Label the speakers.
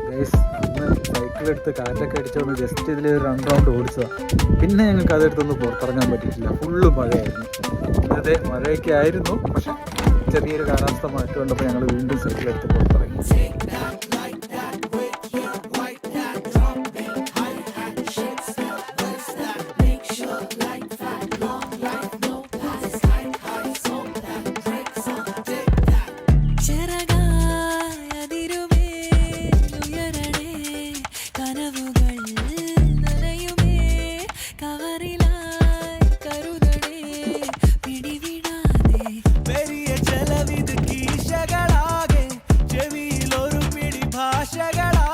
Speaker 1: Guys അന്ന് സൈക്കിളെടുത്ത് കാറ്റൊക്കെ അടിച്ചോണ്ട് ജസ്റ്റ് ഇതിൽ 2 റൗണ്ട് ഓടിച്ചതാണ്. പിന്നെ ഞങ്ങൾക്ക് അതെടുത്തൊന്ന് പുറത്തിറങ്ങാൻ പറ്റിയിട്ടില്ല, ഫുള്ള് മഴയായിരുന്നു. അതെ മഴയൊക്കെ ആയിരുന്നു, പക്ഷെ ചെറിയൊരു കാലാവസ്ഥ മാറ്റം കണ്ടപ്പോൾ ഞങ്ങൾ വീണ്ടും സൈക്കിളെടുത്ത് പുറത്തിറങ്ങി.
Speaker 2: ചെവിയിലൊരു പിടി ഭാഷകളാ